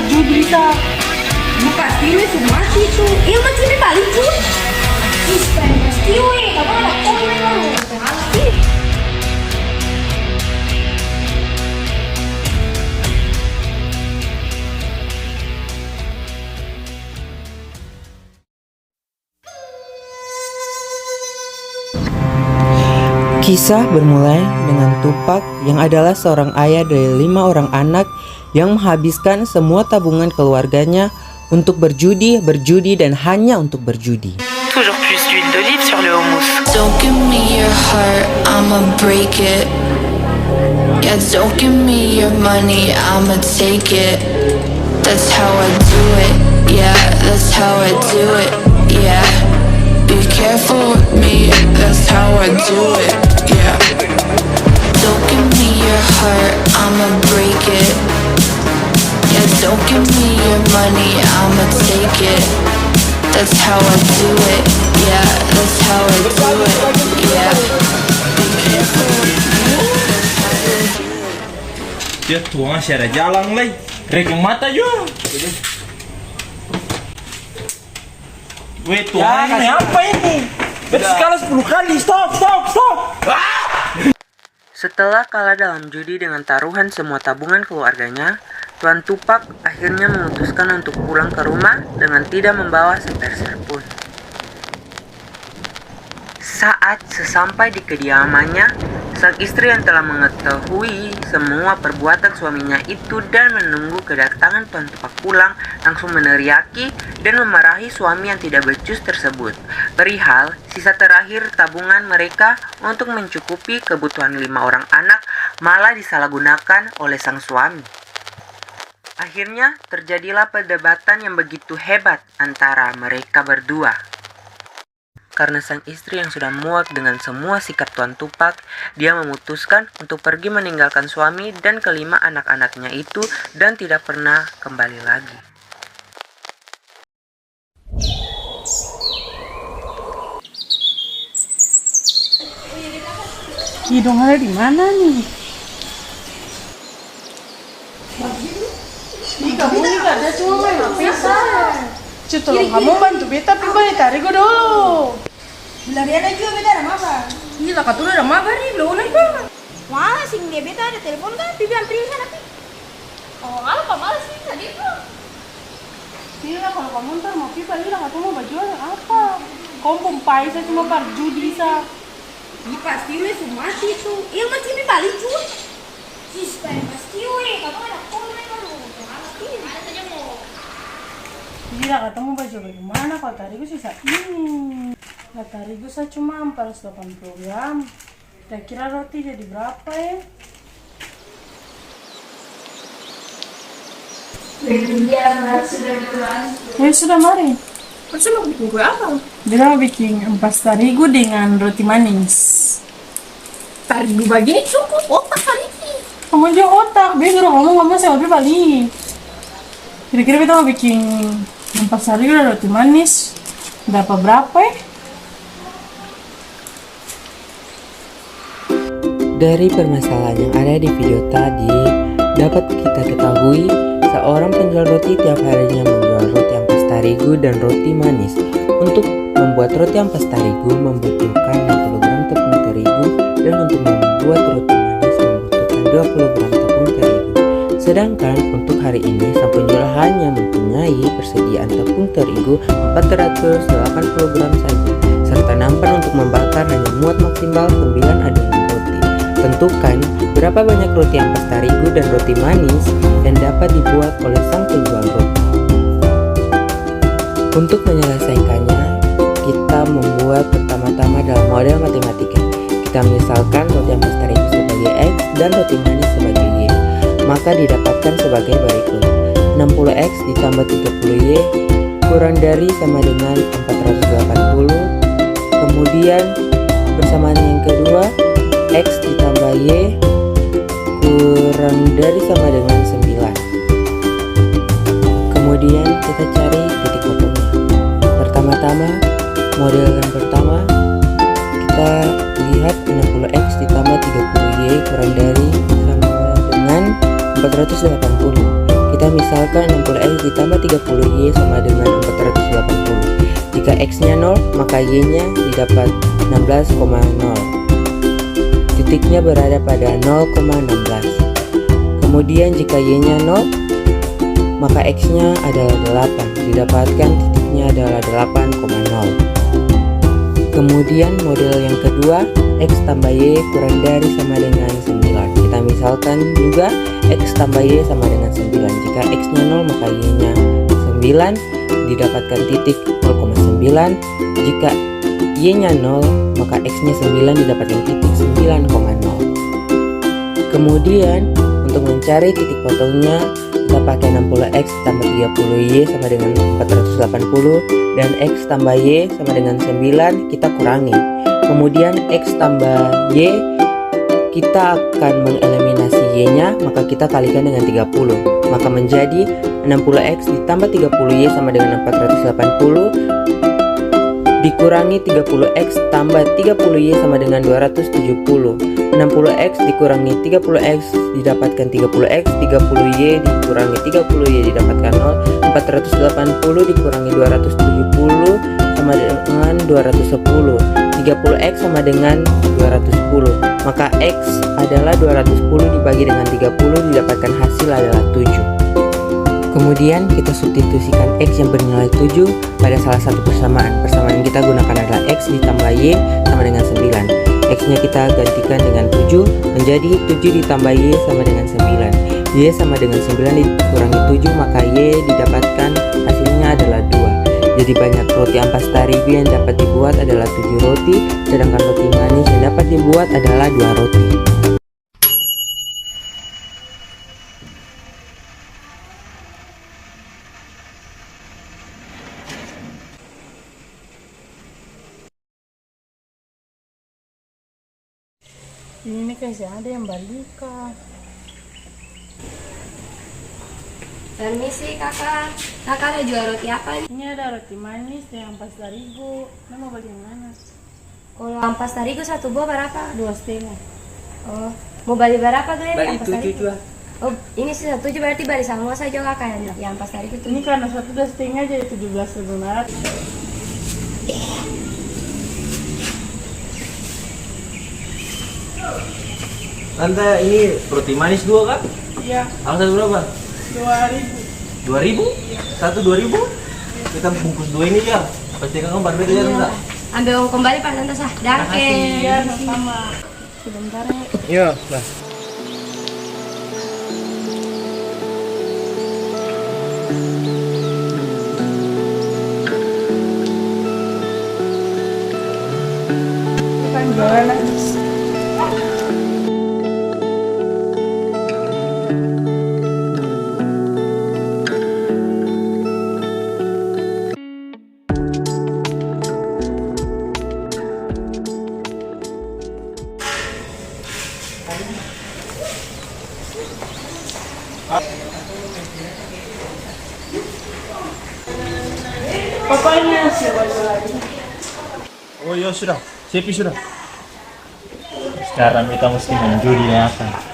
judi sa. Pasti we semua sih itu. Iya macam ini paling tuh. Pasti we, kamu ada komen lo. Pasti. Kisah bermulai dengan Tupak yang adalah seorang ayah dari 5 orang anak yang menghabiskan semua tabungan keluarganya untuk berjudi, dan hanya untuk berjudi. Toujours plus d'huile d'olive sur le houmous. Don't give me your heart, I'ma break it. Yeah, don't give me your money, I'ma take it. That's how I do it, yeah, that's how I do it, yeah. Be careful with me, that's how I do it, yeah. Don't give me your heart, I'ma break it. Yeah, don't give me your money, I'ma take it. That's how I do it, yeah, that's how I do it, yeah. Be careful with me. Dia tuang siara jalan lagi. Regang mata juga. Weh tuang ini apa ini? Berskala 10 kali. Stop. Setelah kalah dalam judi dengan taruhan semua tabungan keluarganya, Tuan Tupak akhirnya memutuskan untuk pulang ke rumah dengan tidak membawa sepeser pun. Saat sesampai di kediamannya, sang istri yang telah mengetahui semua perbuatan suaminya itu dan menunggu kedatangan Tuan Tupak pulang, langsung meneriaki dan memarahi suami yang tidak becus tersebut perihal sisa terakhir tabungan mereka untuk mencukupi kebutuhan 5 orang anak malah disalahgunakan oleh sang suami. Akhirnya terjadilah perdebatan yang begitu hebat antara mereka berdua. Karena sang istri yang sudah muak dengan semua sikap Tuan Tupak, dia memutuskan untuk pergi meninggalkan suami dan kelima anak-anaknya itu dan tidak pernah kembali lagi. Hidung ada di mana nih? Ih, kamu ini gak ada cuma main HP sah. Tolong kamu bantu beta pribadi tarik gue dulu. Belarian aja beta ada apa? Iya lah katanya ada mabar nih, belum apa? Wah, sing dia beta ada telepon kan? Pipi antri sana pi. Oh, apa malas sih tadi tuh? Iya kalau kamu ntar mau pipa, iya lah katanya mau baju apa? Kamu pompai saya cuma par judi sah. Iya pasti we semua sih itu. Iya macam ini paling tuh. Pasti we, kamu ada komen lo. Pasti. Ada saja mau. Iya ketemu baju bagaimana kalau tarigu sisa ini. Nah tarigu saya cuma 480 gram. Kira-kira roti jadi berapa ya? Ya sudah mari. Terus mau bikin gue apa? Dia mau bikin empas tarigu dengan roti manis. Tarigu begini cukup otak kali ini. Kamu aja otak, biar suruh ngomong saya lebih balik. Kira-kira kita mau bikin empas tarigu dan roti manis. Berapa ya? Dari permasalahan yang ada di video tadi, dapat kita ketahui seorang penjual roti tiap harinya menjual roti ampas tarigu dan roti manis. Untuk membuat roti ampas tarigu membutuhkan 60 gram tepung terigu dan untuk membuat roti manis membutuhkan 20 gram tepung terigu. Sedangkan untuk hari ini sang penjual hanya mempunyai persediaan tepung terigu 480 gram saja, serta nampan untuk membakar hanya muat maksimal 9 adonan roti. Tentukan berapa banyak roti ampas tarigu dan roti manis yang dapat dibuat oleh sang penjual roti. Untuk menyelesaikannya, kita membuat pertama-tama dalam model matematika. Kita misalkan roti ampas tarigu sebagai X dan roti manis sebagai Y. Maka didapatkan sebagai berikut: 60X ditambah 30Y kurang dari sama dengan 480. Kemudian persamaan yang kedua, X ditambah Y kurang dari sama dengan 9. Kemudian kita cari titik potongnya. Pertama-tama, model yang pertama, kita lihat 60X ditambah 30Y kurang dari sama dengan 480. kita misalkan 60x ditambah 30y sama dengan 480. Jika x-nya 0, maka y-nya didapat 16,0. Titiknya berada pada 0,16. Kemudian jika y-nya 0, maka x-nya adalah 8. Didapatkan titiknya adalah 8,0. Kemudian model yang kedua, x tambah y kurang dari sama dengan 9. Kita misalkan juga x tambah y sama dengan 9. Jika x-nya 0, maka y-nya 9. Didapatkan titik 0,9. Jika y-nya 0, maka x-nya 9. Didapatkan titik 9,0. Kemudian untuk mencari titik potongnya, kita pakai 60x tambah 30y sama dengan 480, dan x tambah y sama dengan 9 kita kurangi. Kemudian x tambah y, kita akan mengeliminasi y-nya, maka kita kalikan dengan 30. Maka menjadi 60x ditambah 30y sama dengan 480 dikurangi 30x tambah 30y sama dengan 270. 60x dikurangi 30x didapatkan 30x, 30y dikurangi 30y didapatkan 0, 480 dikurangi 270 sama dengan 210. 30x sama dengan 210, maka x adalah 210 dibagi dengan 30 didapatkan hasil adalah 7. Kemudian kita substitusikan x yang bernilai 7 pada salah satu persamaan. Persamaan yang kita gunakan adalah x ditambah y sama dengan 9. X-nya kita gantikan dengan 7 menjadi 7 ditambah y sama dengan 9. Y sama dengan 9 dikurangi 7, maka y didapatkan hasilnya adalah 2. Jadi banyak roti ampas terigu yang dapat dibuat adalah 7 roti, sedangkan roti manis yang dapat dibuat adalah 2 roti. Ini kasih ada yang balika. Permisi kakak, kakak ada jual roti apa nih? Ini ada roti manis yang ampas terigu. Mau beli yang mana? Kalau ampas terigu 1 buah berapa? 2,5. Oh, mau bali berapa kalian Bali ampas 7 terigu? juga. Oh, ini sih 7 berarti bali sama saja kakak yang ampas terigu tuh. Ini karena 1,5 jadi 17.500. Tante, ini roti manis 2 kak? Iya, Angsa berapa? 2.000. 2.000? Satu 2.000? Kita bungkus 2 ini ya. Pasti kakak balik aja tante. Ambil uang kembali Pak Tante sah. Danke. Iya, sama. Sebentar ya. Iya, lah. Bukan jualan lagi. Papanya siapa lagi? Oh iya sudah, siapin sudah. Sekarang kita mesti menjudi apa?